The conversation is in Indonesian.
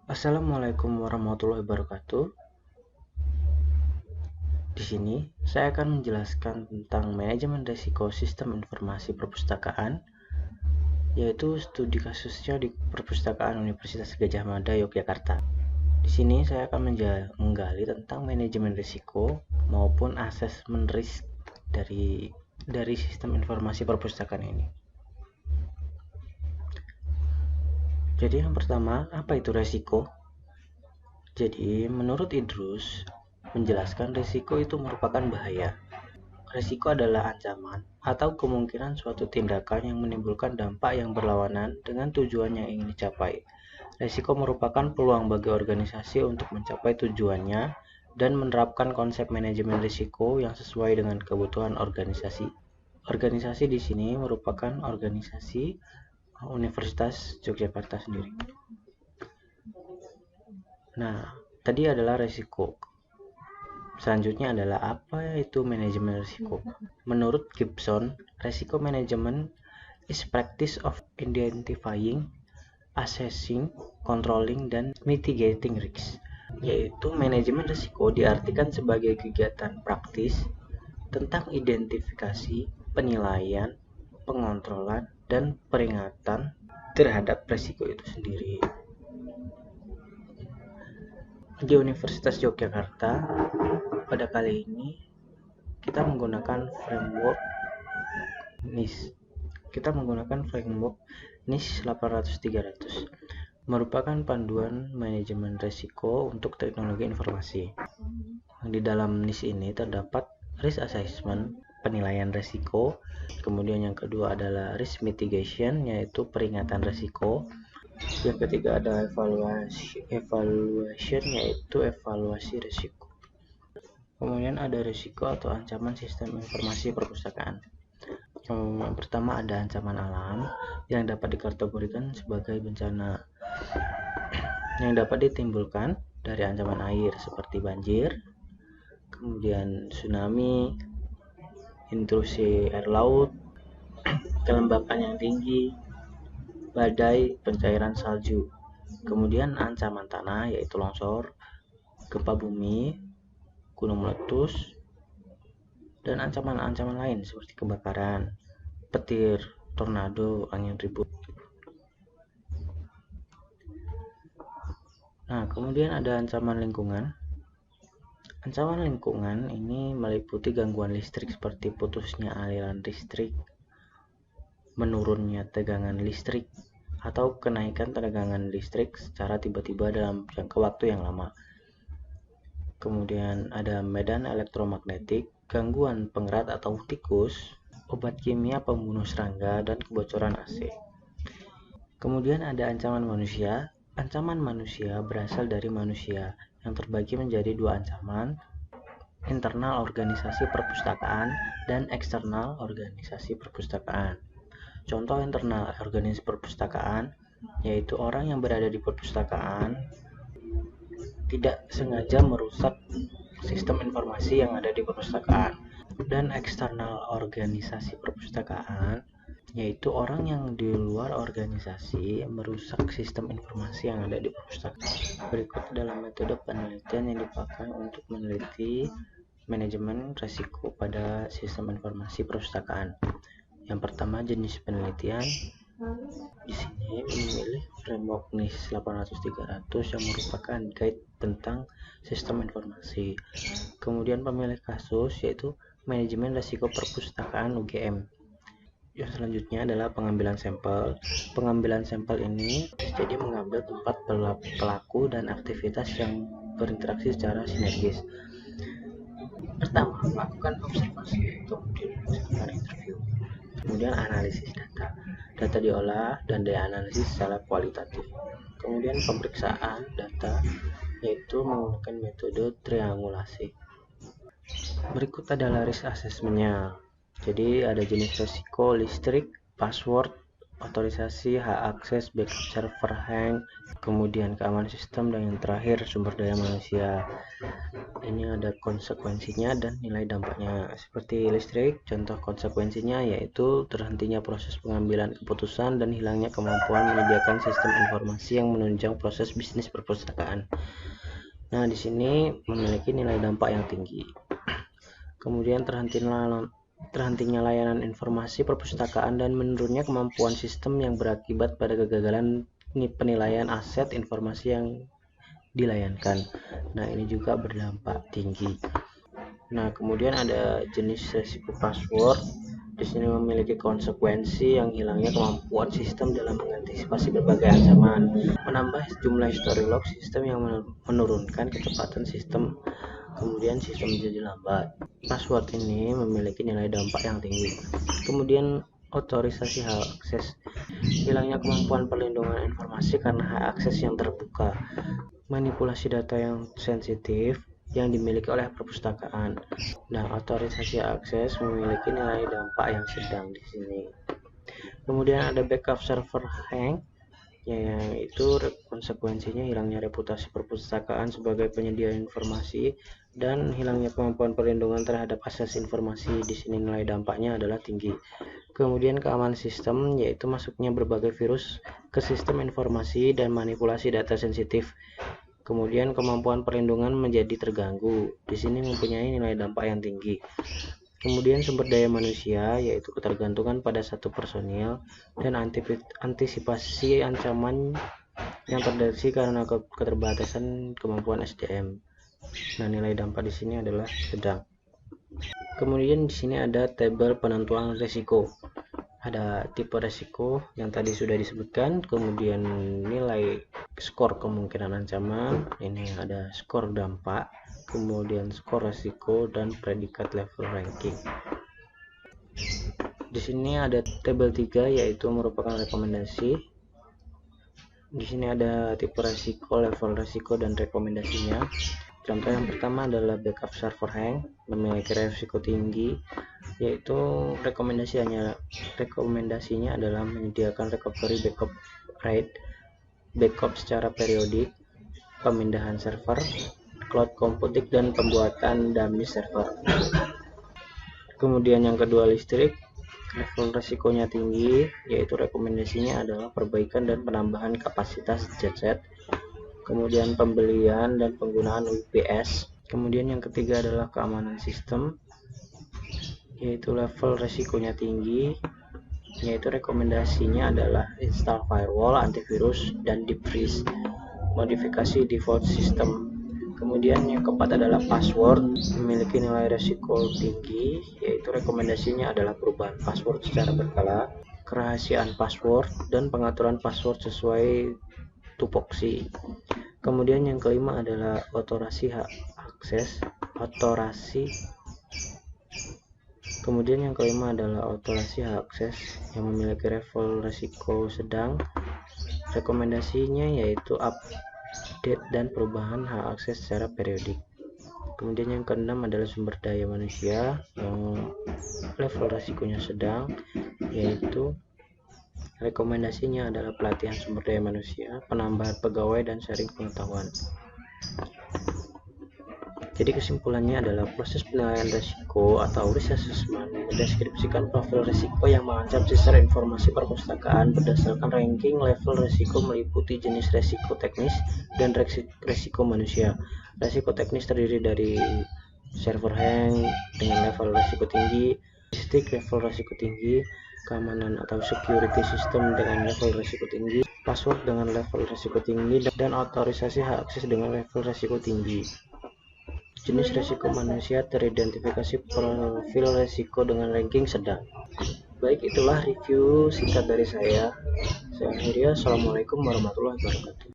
Assalamualaikum warahmatullahi wabarakatuh. Di sini saya akan menjelaskan tentang manajemen risiko sistem informasi perpustakaan, yaitu studi kasusnya di Perpustakaan Universitas Gadjah Mada, Yogyakarta. Di sini saya akan menggali tentang manajemen risiko maupun asesmen risk dari sistem informasi perpustakaan ini. Jadi yang pertama, apa itu risiko? Jadi menurut Idrus, menjelaskan risiko itu merupakan bahaya. Risiko adalah ancaman atau kemungkinan suatu tindakan yang menimbulkan dampak yang berlawanan dengan tujuan yang ingin dicapai. Risiko merupakan peluang bagi organisasi untuk mencapai tujuannya dan menerapkan konsep manajemen risiko yang sesuai dengan kebutuhan organisasi. Organisasi di sini merupakan organisasi Universitas Yogyakarta sendiri. Nah, tadi adalah risiko. Selanjutnya adalah apa itu manajemen risiko. Menurut Gibson, risiko manajemen is practice of identifying, assessing, controlling, dan mitigating risks. Yaitu manajemen risiko diartikan sebagai kegiatan praktis tentang identifikasi, penilaian, pengontrolan, dan peringatan terhadap risiko itu sendiri. Di Universitas Yogyakarta pada kali ini kita menggunakan framework NIST. NIST 800-300 merupakan panduan manajemen risiko untuk teknologi informasi. Di dalam NIST ini terdapat risk assessment, penilaian risiko, kemudian yang kedua adalah risk mitigation, yaitu peringatan risiko. Yang ketiga ada evaluation, yaitu evaluasi risiko. Kemudian ada risiko atau ancaman sistem informasi perpustakaan. Yang pertama ada ancaman alam yang dapat dikategorikan sebagai bencana yang dapat ditimbulkan dari ancaman air seperti banjir, kemudian tsunami, intrusi air laut, kelembapan yang tinggi, badai, pencairan salju. Kemudian ancaman tanah yaitu longsor, gempa bumi, gunung meletus, dan ancaman-ancaman lain seperti kebakaran, petir, tornado, angin ribut. Nah, kemudian ada ancaman lingkungan. Ancaman lingkungan ini meliputi gangguan listrik seperti putusnya aliran listrik, menurunnya tegangan listrik, atau kenaikan tegangan listrik secara tiba-tiba dalam jangka waktu yang lama. Kemudian ada medan elektromagnetik, gangguan pengerat atau tikus, obat kimia pembunuh serangga, dan kebocoran AC. Kemudian ada ancaman manusia. Ancaman manusia berasal dari manusia yang terbagi menjadi dua ancaman, internal organisasi perpustakaan dan eksternal organisasi perpustakaan. Contoh internal organisasi perpustakaan yaitu orang yang berada di perpustakaan tidak sengaja merusak sistem informasi yang ada di perpustakaan. Dan eksternal organisasi perpustakaan yaitu orang yang di luar organisasi merusak sistem informasi yang ada di perpustakaan. Berikut adalah metode penelitian yang dipakai untuk meneliti manajemen risiko pada sistem informasi perpustakaan. Yang pertama, jenis penelitian. Di sini memilih framework NIST 800-300 yang merupakan guide tentang sistem informasi. Kemudian pemilih kasus yaitu manajemen risiko perpustakaan UGM. Yang selanjutnya adalah pengambilan sampel. Pengambilan sampel ini jadi mengambil tempat pelaku dan aktivitas yang berinteraksi secara sinergis. Pertama, melakukan observasi, kemudian melakukan interview. Kemudian analisis data. Data diolah dan dianalisis secara kualitatif. Kemudian pemeriksaan data yaitu menggunakan metode triangulasi. Berikut adalah risk assessment-nya. Jadi ada jenis risiko listrik, password, otorisasi, hak akses, backup server hang, kemudian keamanan sistem, dan yang terakhir sumber daya manusia. Ini ada konsekuensinya dan nilai dampaknya. Seperti listrik, contoh konsekuensinya yaitu terhentinya proses pengambilan keputusan dan hilangnya kemampuan menyediakan sistem informasi yang menunjang proses bisnis perpustakaan. Nah, di sini memiliki nilai dampak yang tinggi. Kemudian terhentinya layanan informasi perpustakaan dan menurunnya kemampuan sistem yang berakibat pada kegagalan penilaian aset informasi yang dilayankan. Nah, ini juga berdampak tinggi. Nah, kemudian ada jenis resiko password. Di sini memiliki konsekuensi yang hilangnya kemampuan sistem dalam mengantisipasi berbagai ancaman, menambah jumlah history log sistem yang menurunkan kecepatan sistem, kemudian sistem menjadi lambat. Password ini memiliki nilai dampak yang tinggi. Kemudian otorisasi hak akses, hilangnya kemampuan perlindungan informasi karena hak akses yang terbuka, manipulasi data yang sensitif yang dimiliki oleh perpustakaan. Nah, otorisasi akses memiliki nilai dampak yang sedang di sini. Kemudian ada backup server hang, yaitu konsekuensinya hilangnya reputasi perpustakaan sebagai penyedia informasi dan hilangnya kemampuan perlindungan terhadap akses informasi. Di sini nilai dampaknya adalah tinggi. Kemudian keamanan sistem, yaitu masuknya berbagai virus ke sistem informasi dan manipulasi data sensitif. Kemudian kemampuan perlindungan menjadi terganggu. Di sini mempunyai nilai dampak yang tinggi. Kemudian sumber daya manusia, yaitu ketergantungan pada satu personil dan antisipasi ancaman yang terdeteksi karena keterbatasan kemampuan SDM. Nah, nilai dampak di sini adalah sedang. Kemudian di sini ada tabel penentuan risiko. Ada tipe resiko yang tadi sudah disebutkan, kemudian nilai skor kemungkinan ancaman, ini ada skor dampak, kemudian skor resiko, dan predikat level ranking. Di sini ada tabel 3 yaitu merupakan rekomendasi. Di sini ada tipe resiko, level resiko, dan rekomendasinya. Contoh yang pertama adalah backup server hang, memiliki resiko tinggi, yaitu rekomendasinya adalah menyediakan recovery backup rate, backup secara periodik, pemindahan server, cloud computing, dan pembuatan dummy server. Kemudian yang kedua listrik, level resikonya tinggi, yaitu rekomendasinya adalah perbaikan dan penambahan kapasitas genset, kemudian pembelian dan penggunaan UPS. Kemudian yang ketiga adalah keamanan sistem, yaitu level resikonya tinggi, yaitu rekomendasinya adalah install firewall, antivirus, dan deep freeze, modifikasi default system. Kemudian yang keempat adalah password, memiliki nilai resiko tinggi, yaitu rekomendasinya adalah perubahan password secara berkala, kerahasiaan password, dan pengaturan password sesuai tupoksi. Kemudian yang kelima adalah otorisasi hak akses, Kemudian yang kelima adalah otorisasi hak akses yang memiliki level risiko sedang. Rekomendasinya yaitu update dan perubahan hak akses secara periodik. Kemudian yang keenam adalah sumber daya manusia yang level risikonya sedang, yaitu rekomendasinya adalah pelatihan sumber daya manusia, penambahan pegawai, dan sharing pengetahuan. Jadi kesimpulannya adalah proses penilaian risiko atau risk assessment mendeskripsikan profil risiko yang mengancam sistem informasi perpustakaan berdasarkan ranking level risiko meliputi jenis risiko teknis dan risiko manusia. Risiko teknis terdiri dari server hang dengan level risiko tinggi, logistik level risiko tinggi, keamanan atau security system dengan level risiko tinggi, password dengan level risiko tinggi, dan otorisasi hak akses dengan level risiko tinggi. Jenis risiko manusia teridentifikasi profil risiko dengan ranking sedang. Baik, itulah review singkat dari saya. Saya akhiri. Assalamualaikum warahmatullahi wabarakatuh.